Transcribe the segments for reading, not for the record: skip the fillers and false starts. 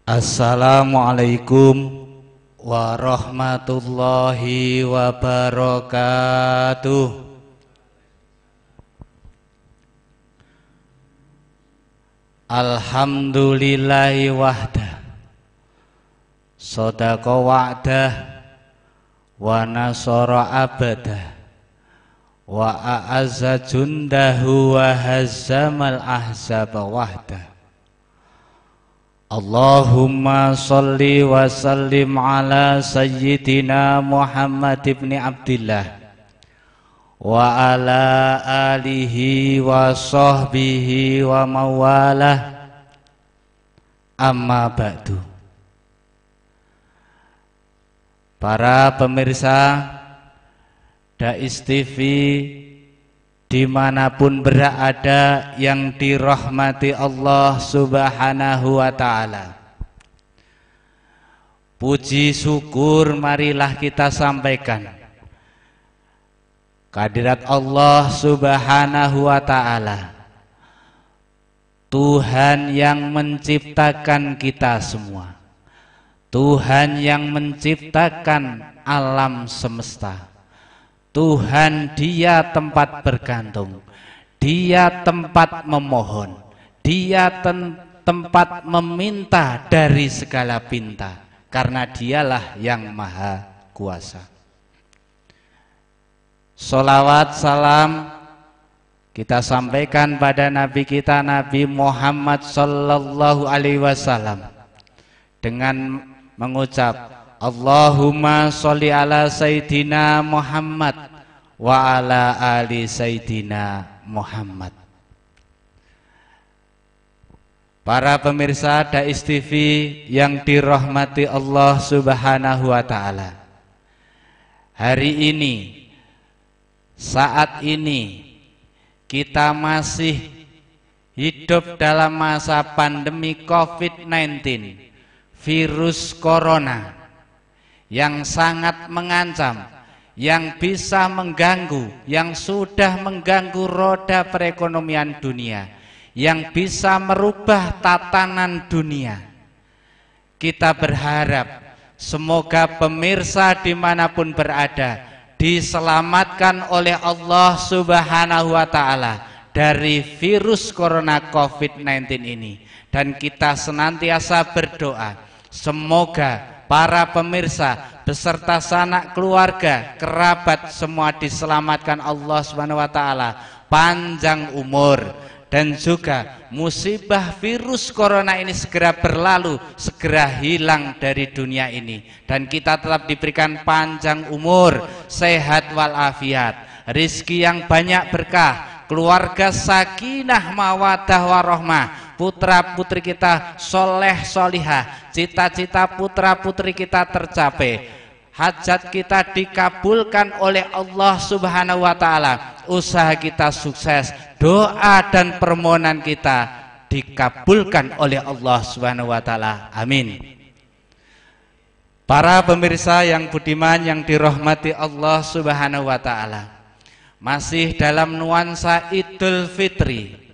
Assalamualaikum warahmatullahi wabarakatuh. Alhamdulillahi wahdah, sadaqa wa'dah, wa nasara abadah, wa a'azza jundahu wa hazzamal ahzaba wahdah. Allahumma salli wa sallim ala sayyidina Muhammad ibn Abdillah wa ala alihi wa sahbihi wa mawalah, amma ba'du. Para pemirsa Dais TV dimanapun berada yang dirahmati Allah Subhanahu wa ta'ala, puji syukur marilah kita sampaikan kehadirat Allah Subhanahu wa ta'ala, Tuhan yang menciptakan kita semua, Tuhan yang menciptakan alam semesta, Tuhan Dia tempat bergantung, Dia tempat memohon, Dia tempat meminta dari segala pinta, karena Dialah yang maha kuasa. Sholawat salam kita sampaikan pada Nabi kita, Nabi Muhammad Sallallahu Alaihi Wasallam, dengan mengucap Allahumma sholli ala Sayyidina Muhammad wa ala ali Sayyidina Muhammad. Para pemirsa Dais TV yang dirahmati Allah Subhanahu wa ta'ala, hari ini, saat ini kita masih hidup dalam masa pandemi COVID-19, virus corona yang sangat mengancam, yang bisa mengganggu, yang sudah mengganggu roda perekonomian dunia, yang bisa merubah tatanan dunia. Kita berharap semoga pemirsa dimanapun berada diselamatkan oleh Allah Subhanahu wa ta'ala dari virus corona COVID-19 ini, dan kita senantiasa berdoa semoga para pemirsa beserta sanak keluarga, kerabat semua diselamatkan Allah Subhanahu wa ta'ala, panjang umur, dan juga musibah virus corona ini segera berlalu, segera hilang dari dunia ini, dan kita tetap diberikan panjang umur, sehat walafiat, rizki yang banyak berkah, keluarga sakinah mawadah warohmah, putra putri kita soleh solihah, cita-cita putra putri kita tercapai, hajat kita dikabulkan oleh Allah Subhanahu wa ta'ala, usaha kita sukses, doa dan permohonan kita dikabulkan oleh Allah Subhanahu wa ta'ala, amin. Para pemirsa yang budiman yang dirahmati Allah Subhanahu wa ta'ala, masih dalam nuansa Idul Fitri.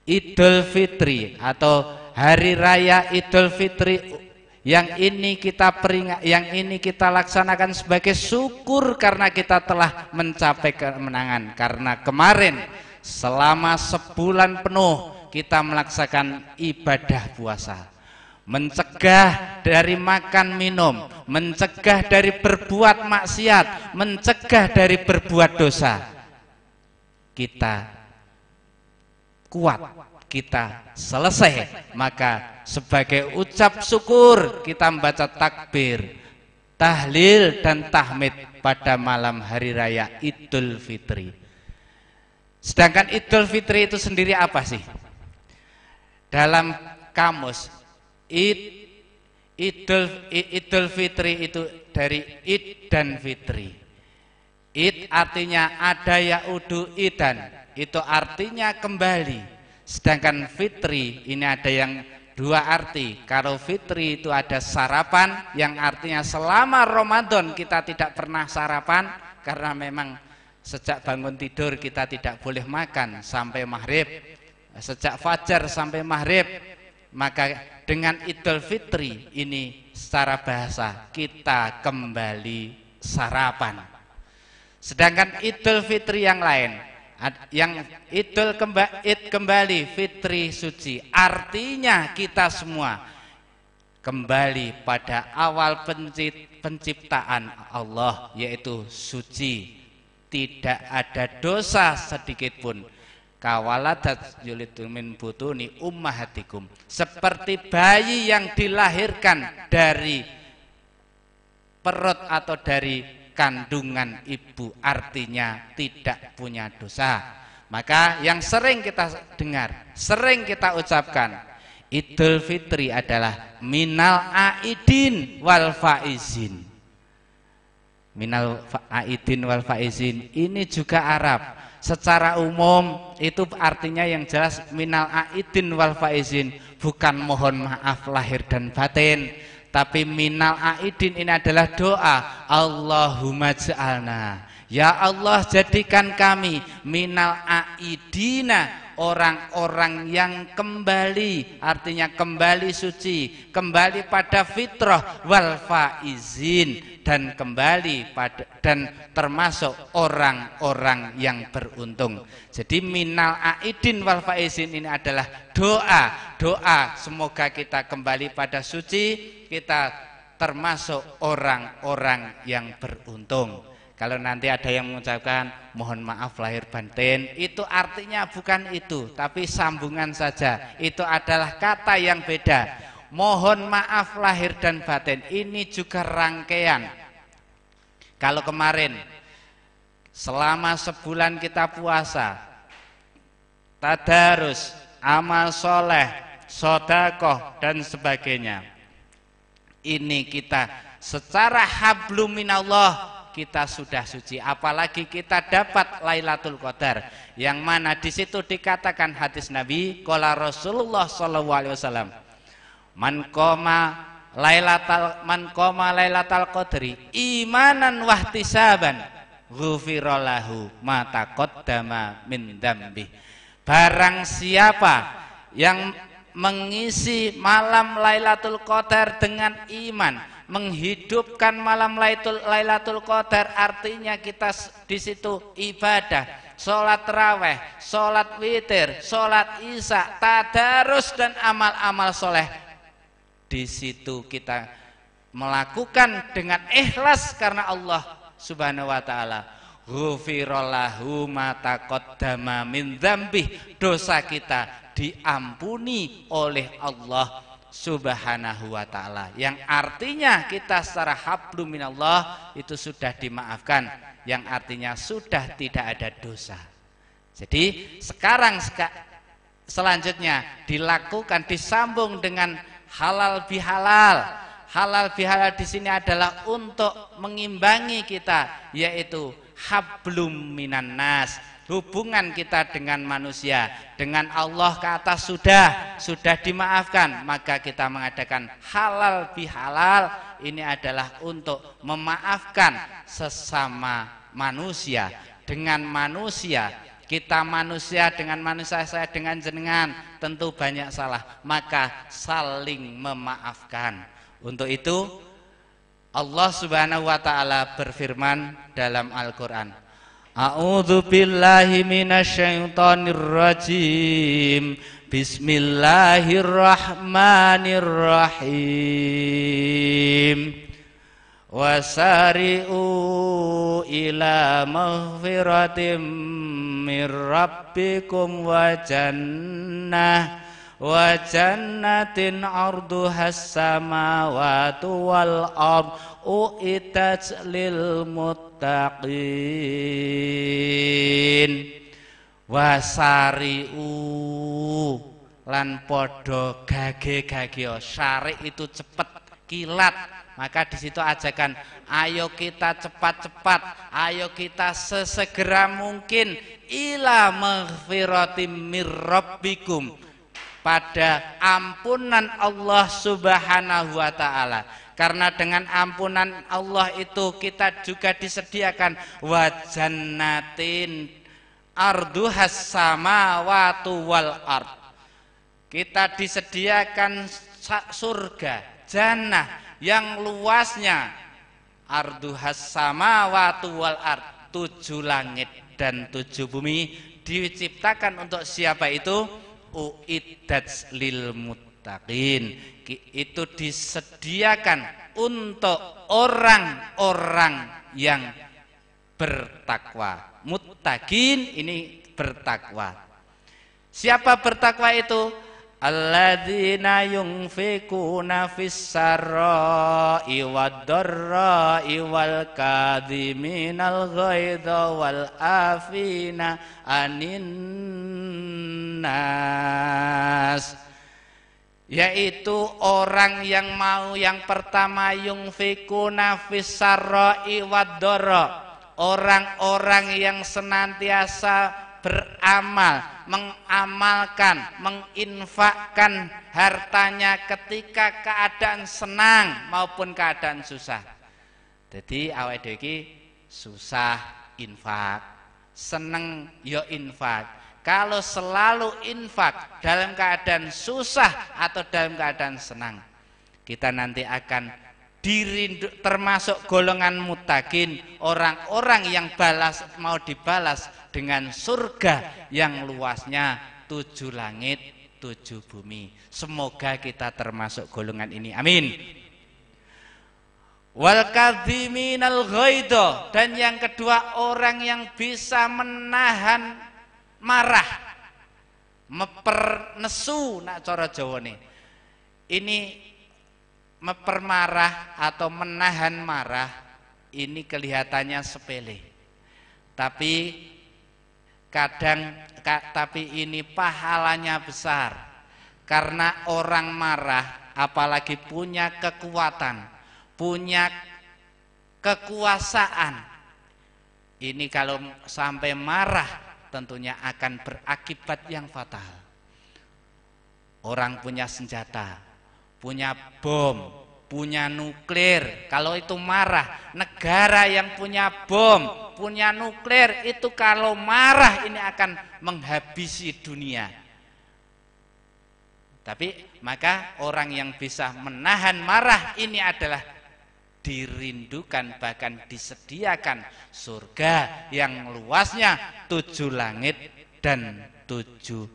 Idul Fitri atau Hari Raya Idul Fitri yang ini kita laksanakan sebagai syukur karena kita telah mencapai kemenangan, karena kemarin selama sebulan penuh kita melaksanakan ibadah puasa, mencegah dari makan minum, mencegah dari berbuat maksiat, mencegah dari berbuat dosa. Kita kuat, kita selesai, maka sebagai ucap syukur kita membaca takbir, tahlil dan tahmid pada malam hari raya Idul Fitri. Sedangkan Idul Fitri itu sendiri apa sih? Dalam kamus Idul Fitri itu dari id dan fitri. Id artinya ada yaudu idan, itu artinya kembali. Sedangkan fitri ini ada yang dua arti. Kalau fitri itu ada sarapan, yang artinya selama Ramadan kita tidak pernah sarapan, karena memang sejak bangun tidur kita tidak boleh makan sampai maghrib, sejak fajar sampai maghrib Maka dengan Idul Fitri ini secara bahasa kita kembali sarapan. Sedangkan Idul Fitri yang lain, yang Id kembali fitri suci, artinya kita semua kembali pada awal penciptaan Allah, yaitu suci, tidak ada dosa sedikit pun. Kawaladat yulidu min butuni ummahatikum, seperti bayi yang dilahirkan dari perut atau dari kandungan ibu, artinya tidak punya dosa. Maka yang sering kita dengar, sering kita ucapkan, Idul Fitri adalah minal aidin wal faizin. Minal aidin wal faizin ini juga Arab. Secara umum itu artinya yang jelas minal aidin wal faizin, bukan mohon maaf lahir dan batin, tapi minal aidin ini adalah doa. Allahumma ja'alna, ya Allah jadikan kami minal aidina, orang-orang yang kembali, artinya kembali suci, kembali pada fitrah, wal faizin, dan kembali pada dan termasuk orang-orang yang beruntung. Jadi minal aidin wal faizin ini adalah doa semoga kita kembali pada suci, kita termasuk orang-orang yang beruntung. Kalau nanti ada yang mengucapkan mohon maaf lahir batin, itu artinya bukan itu, tapi sambungan saja. Itu adalah kata yang beda. Mohon maaf lahir dan batin ini juga rangkaian. Kalau kemarin selama sebulan kita puasa, tadarus, amal soleh, sodakoh dan sebagainya, ini kita secara hablum minallah kita sudah suci. Apalagi kita dapat Lailatul Qadar, yang mana di situ dikatakan hadis Nabi, qala Rasulullah sallallahu alaihi wasallam, man qoma lailatal qadri imanan wahtisaban ghufira lahu ma taqaddama min dzambi. Barang siapa yang mengisi malam Lailatul Qadar dengan iman, menghidupkan malam Lailatul Qadar, artinya kita di situ ibadah, sholat taraweh, sholat witir, sholat isya, tadarus dan amal-amal soleh. Di situ kita melakukan dengan ikhlas karena Allah Subhanahu wa taala. Ghufirallahu ma taqaddama min dzambi, dosa kita diampuni oleh Allah Subhanahu wa ta'ala, yang artinya kita secara hablum minallah itu sudah dimaafkan, yang artinya sudah tidak ada dosa. Jadi selanjutnya dilakukan, disambung dengan halal bihalal. Halal bihalal di sini adalah untuk mengimbangi kita, yaitu hablum minan nas, hubungan kita dengan manusia, dengan Allah ke atas sudah dimaafkan, maka kita mengadakan halal bihalal. Ini adalah untuk memaafkan sesama manusia. Dengan manusia, kita manusia dengan manusia, saya dengan jenengan tentu banyak salah, maka saling memaafkan. Untuk itu Allah Subhanahu wa ta'ala berfirman dalam Al-Quran, a'udzu billahi minasyaitonir rajim, bismillahirrahmanirrahim, wasari'u ila maghfiratim mir rabbikum wa jannatin arduhas samawati wal ard uiddat lil muttaqin. Wasari'u lan podo gage-gage, syari itu cepat, kilat. Maka di situ ajakan, ayo kita cepat-cepat, ayo kita sesegera mungkin ila maghfiratim mir rabbikum, pada ampunan Allah Subhanahu wa ta'ala. Karena dengan ampunan Allah itu kita juga disediakan wa jannatin arduhas samawati wal ard, kita disediakan surga, jannah yang luasnya arduhas samawati wal ard, 7 langit dan 7 bumi diciptakan untuk siapa itu? Uiddat lil muttaqin, itu disediakan untuk orang-orang yang bertakwa. Muttaqin ini bertakwa. Siapa bertakwa itu? Alladzina yunfikuna fis sarra'i wad dharra'i wal kadhiminal ghaidha wal afina anin nas, yaitu orang yang mau yang pertama yunfikuna fis sarra'i wad dharra, orang-orang yang senantiasa beramal, mengamalkan, menginfakkan hartanya ketika keadaan senang maupun keadaan susah. Jadi awake dhewe iki susah infak, seneng yo infak. Kalau selalu infak dalam keadaan susah atau dalam keadaan senang, kita nanti akan termasuk golongan muttaqin, orang-orang yang mau dibalas dengan surga yang luasnya 7 langit 7 bumi. Semoga kita termasuk golongan ini, amin. Wal kadhiminal ghaidha, dan yang kedua orang yang bisa menahan marah, meper nesu nak cara Jawane. Ini mepermarah atau menahan marah ini kelihatannya sepele, tapi tapi ini pahalanya besar, karena orang marah apalagi punya kekuatan, punya kekuasaan, ini kalau sampai marah tentunya akan berakibat yang fatal. Orang punya senjata, punya bom, punya nuklir, kalau itu marah. Negara yang punya bom, punya nuklir, itu kalau marah ini akan menghabisi dunia. Tapi maka orang yang bisa menahan marah ini adalah dirindukan, bahkan disediakan surga yang luasnya 7 langit dan 7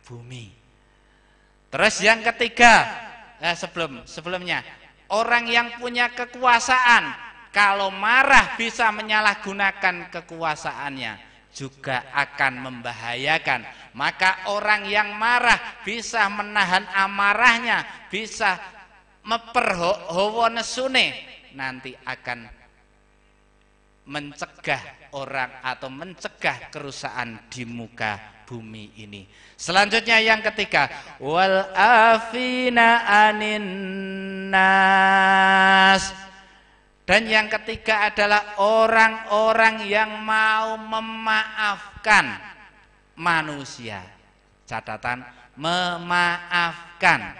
bumi. Terus yang ketiga, sebelumnya, orang yang punya kekuasaan kalau marah bisa menyalahgunakan kekuasaannya, juga akan membahayakan. Maka orang yang marah bisa menahan amarahnya, bisa meperhawa nesune, nanti akan mencegah orang atau mencegah kerusakan di muka bumi ini. Selanjutnya yang ketiga, wal afina anin nas, dan yang ketiga adalah orang-orang yang mau memaafkan manusia. Catatan, memaafkan.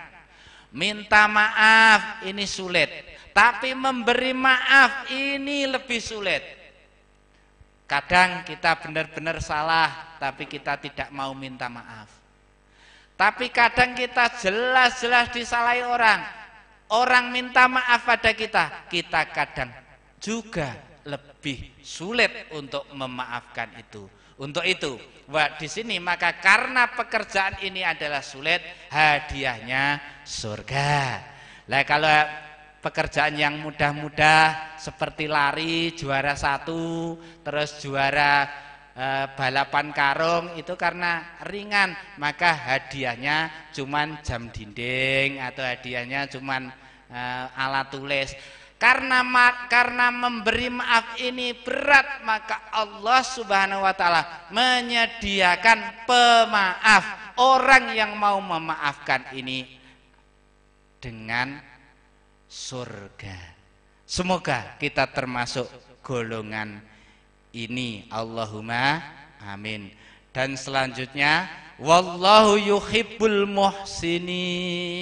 Minta maaf ini sulit, tapi memberi maaf ini lebih sulit. Kadang kita benar-benar salah, tapi kita tidak mau minta maaf. Tapi kadang kita jelas-jelas disalahi orang, orang minta maaf pada kita, kita kadang juga lebih sulit untuk memaafkan itu. Untuk itu, di sini maka karena pekerjaan ini adalah sulit, hadiahnya surga. Lah kalau pekerjaan yang mudah-mudah seperti lari juara 1, terus juara balapan karung, itu karena ringan, maka hadiahnya cuman jam dinding atau hadiahnya cuman alat tulis. Karena memberi maaf ini berat, maka Allah Subhanahu wa taala menyediakan pemaaf, orang yang mau memaafkan ini dengan surga. Semoga kita termasuk golongan ini, Allahumma amin. Dan selanjutnya, wallahu yuhibbul muhsinin,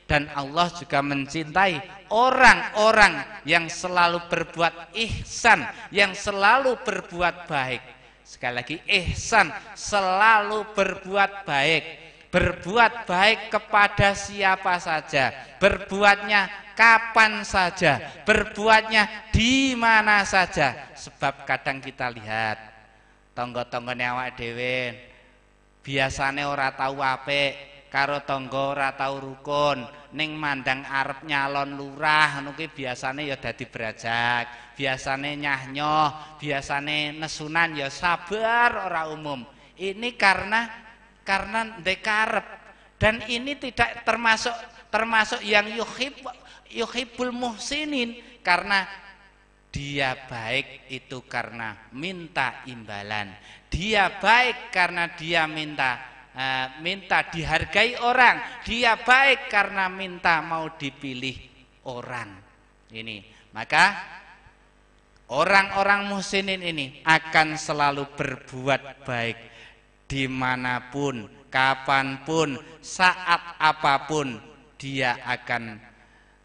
dan Allah juga mencintai orang-orang yang selalu berbuat ihsan, yang selalu berbuat baik. Sekali lagi, ihsan, selalu berbuat baik. berbuat baik kepada siapa saja, berbuatnya kapan saja, berbuatnya di mana saja. Sebab kadang kita lihat tonggo-tonggone awak dhewe biasane ora tahu apik, karo tonggo ora tau rukun, ning mandang arep nyalon lurah ngono kuwi biasane ya dadi brajak, biasane nyah-nyoh, biasane nesunan ya sabar ora umum. Ini karena ndek karep, dan ini tidak termasuk yang yuhibbul muhsinin, karena dia baik itu karena minta imbalan. Dia baik karena dia minta dihargai orang, dia baik karena minta mau dipilih orang. Ini maka orang-orang muhsinin ini akan selalu berbuat baik dimanapun, kapanpun, saat apapun, dia akan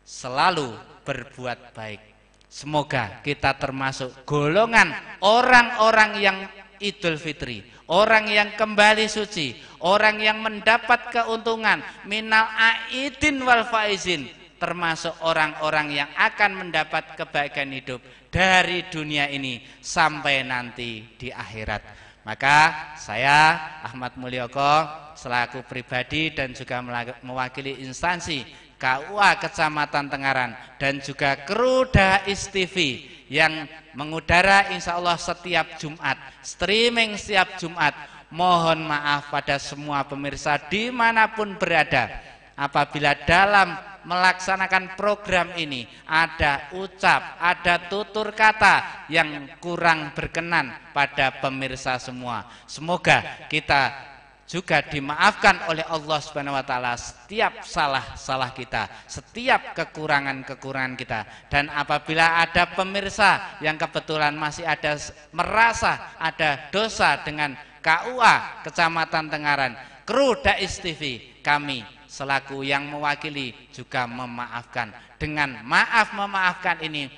selalu berbuat baik. Semoga kita termasuk golongan orang-orang yang Idul Fitri, orang yang kembali suci, orang yang mendapat keuntungan minal aidin wal faizin, termasuk orang-orang yang akan mendapat kebaikan hidup dari dunia ini sampai nanti di akhirat. Maka saya Ahmad Mulyoko selaku pribadi dan juga mewakili instansi KUA Kecamatan Tengaran dan juga kru Dais TV yang mengudara insya Allah setiap Jumat, streaming setiap Jumat. Mohon maaf pada semua pemirsa dimanapun berada, apabila dalam melaksanakan program ini ada ucap, ada tutur kata yang kurang berkenan pada pemirsa semua. Semoga kita juga dimaafkan oleh Allah Subhanahu wa taala setiap salah-salah kita, setiap kekurangan-kekurangan kita. Dan apabila ada pemirsa yang kebetulan masih ada merasa ada dosa dengan KUA Kecamatan Tengaran, kru Dais TV, kami selaku yang mewakili juga memaafkan. Dengan maaf memaafkan ini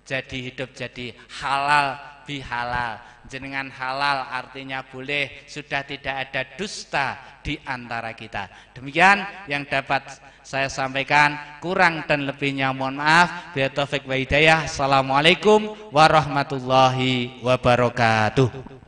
jadi hidup jadi halal bihalal. Jenengan halal artinya boleh, sudah tidak ada dusta di antara kita. Demikian yang dapat saya sampaikan, kurang dan lebihnya mohon maaf. Billahi taufik wa hidayah. Assalamualaikum warahmatullahi wabarakatuh.